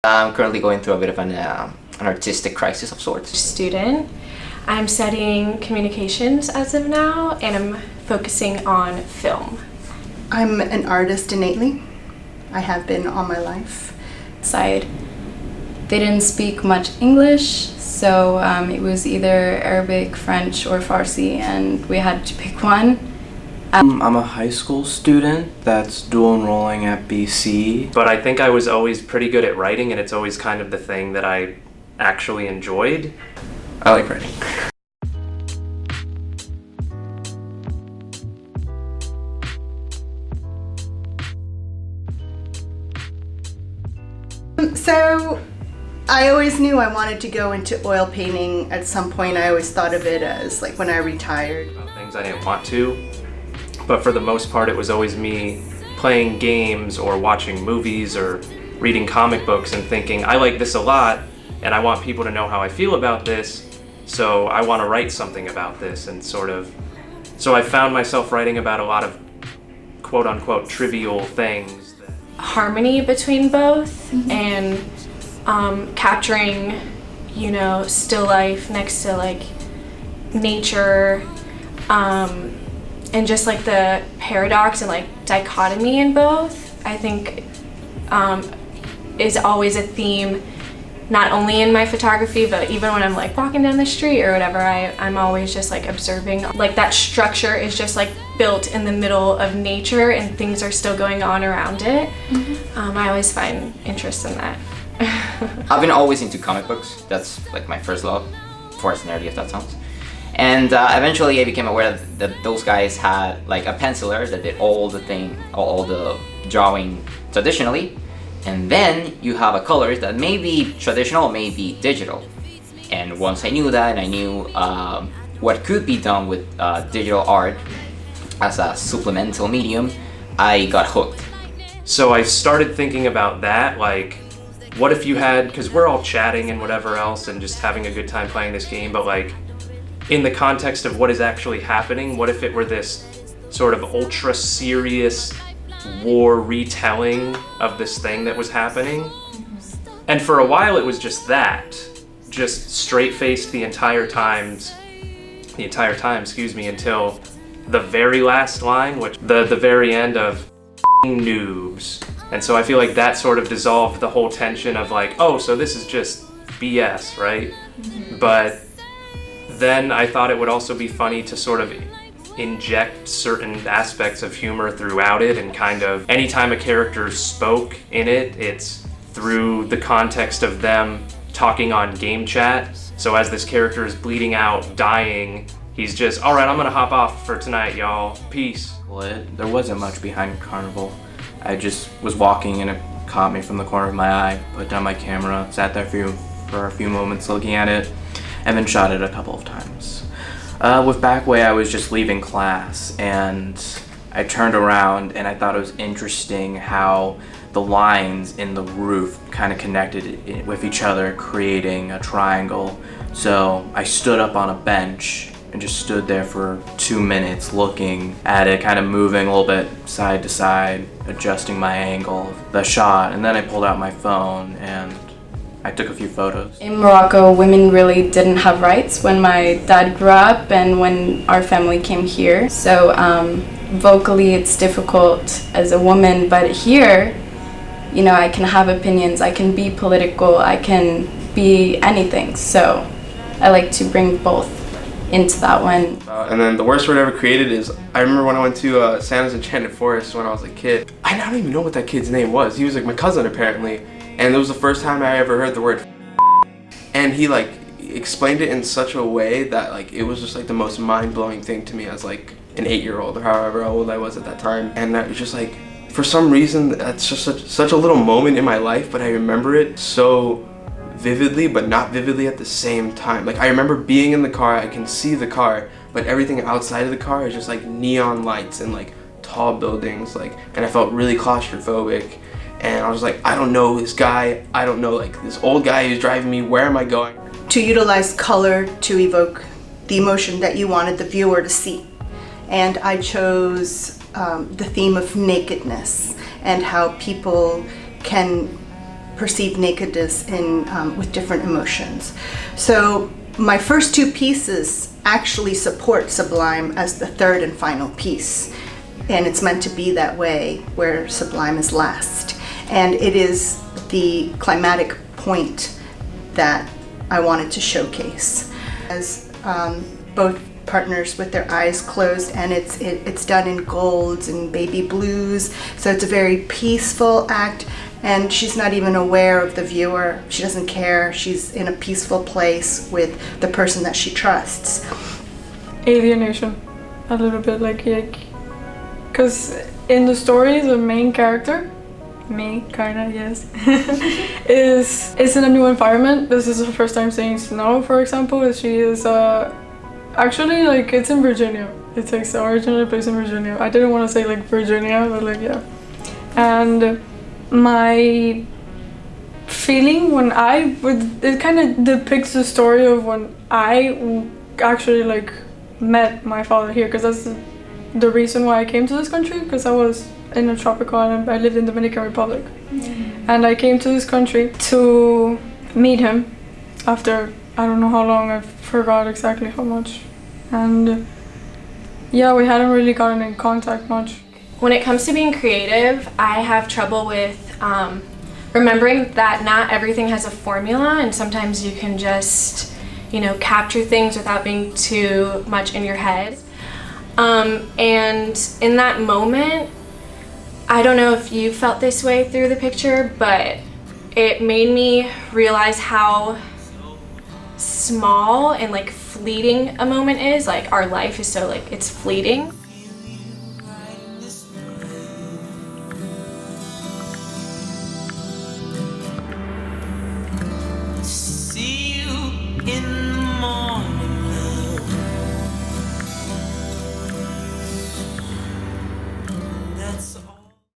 I'm currently going through a bit of an artistic crisis of sorts. Student. I'm studying communications as of now, and I'm focusing on film. I'm an artist innately. I have been all my life. Side. They didn't speak much English, so it was either Arabic, French, or Farsi, and we had to pick one. I'm a high school student that's dual enrolling at BC. But I think I was always pretty good at writing, and it's always kind of the thing that I actually enjoyed. I like writing. So I always knew I wanted to go into oil painting at some point. I always thought of it as like when I retired. Things I didn't want to, but for the most part it was always me playing games or watching movies or reading comic books and thinking, I like this a lot and I want people to know how I feel about this, so I want to write something about this, and so I found myself writing about a lot of quote unquote trivial things. Harmony between both, and capturing, still life next to like nature, and just like the paradox and like dichotomy in both, I think is always a theme, not only in my photography, but even when I'm like walking down the street or whatever, I'm always just like observing. Like that structure is just like built in the middle of nature and things are still going on around it. I always find interest in that. I've been always into comic books. That's like my first love, for as nerdy as that sounds. And eventually I became aware that those guys had like a penciler that did all the drawing traditionally. And then you have a colorist that may be traditional, may be digital. And once I knew that, and I knew what could be done with digital art as a supplemental medium, I got hooked. So I started thinking about that, like, what if you had, because we're all chatting and whatever else and just having a good time playing this game, but like, in the context of what is actually happening, what if it were this sort of ultra serious war retelling of this thing that was happening? And for a while it was just that, just straight-faced the entire time, until the very last line, which the very end of noobs. And so I feel like that sort of dissolved the whole tension of like, oh, so this is just BS, right? But then I thought it would also be funny to sort of inject certain aspects of humor throughout it, and kind of anytime a character spoke in it, it's through the context of them talking on game chat. So as this character is bleeding out, dying, he's just, all right, I'm gonna hop off for tonight, y'all. Peace. There wasn't much behind Carnival. I just was walking and it caught me from the corner of my eye, put down my camera, sat there for a few moments looking at it, and then shot it a couple of times. With Backway, I was just leaving class and I turned around and I thought it was interesting how the lines in the roof kind of connected with each other, creating a triangle. So I stood up on a bench and just stood there for 2 minutes looking at it, kind of moving a little bit side to side, adjusting my angle of the shot, and then I pulled out my phone and I took a few photos. In Morocco, women really didn't have rights when my dad grew up and when our family came here. So vocally it's difficult as a woman, but here, I can have opinions, I can be political, I can be anything. So I like to bring both into that one. And then the worst word I ever created is, I remember when I went to Santa's Enchanted Forest when I was a kid. I don't even know what that kid's name was. He was like my cousin apparently. And it was the first time I ever heard the word and he like explained it in such a way that like it was just like the most mind-blowing thing to me as like an 8-year-old or however old I was at that time. And I was just like, for some reason that's just such a little moment in my life, but I remember it so vividly but not vividly at the same time. Like I remember being in the car, I can see the car, but everything outside of the car is just like neon lights and like tall buildings, like, and I felt really claustrophobic. And I was like, I don't know this guy, I don't know like this old guy who's driving me, where am I going? To utilize color to evoke the emotion that you wanted the viewer to see. And I chose the theme of nakedness and how people can perceive nakedness in with different emotions. So my first two pieces actually support Sublime as the third and final piece, and it's meant to be that way, where Sublime is last, and it is the climatic point that I wanted to showcase. As both partners with their eyes closed, and it's done in golds and baby blues, so it's a very peaceful act, and she's not even aware of the viewer. She doesn't care. She's in a peaceful place with the person that she trusts. Alienation, a little bit, like, because in the story the main character, me, kinda, yes, is in a new environment. This is her first time seeing snow, for example. She is actually, like, it's in Virginia. It takes originally place in Virginia. I didn't want to say, like, Virginia, but, like, yeah. And my feeling when it kind of depicts the story of when I actually, like, met my father here, because that's the reason why I came to this country, because I was in a tropical island. I lived in Dominican Republic. And I came to this country to meet him after I don't know how long, I forgot exactly how much. And yeah, we hadn't really gotten in contact much. When it comes to being creative, I have trouble with remembering that not everything has a formula, and sometimes you can just, you know, capture things without being too much in your head. And in that moment, I don't know if you felt this way through the picture, but it made me realize how small and, like, fleeting a moment is. Like, our life is so, like, it's fleeting. See you in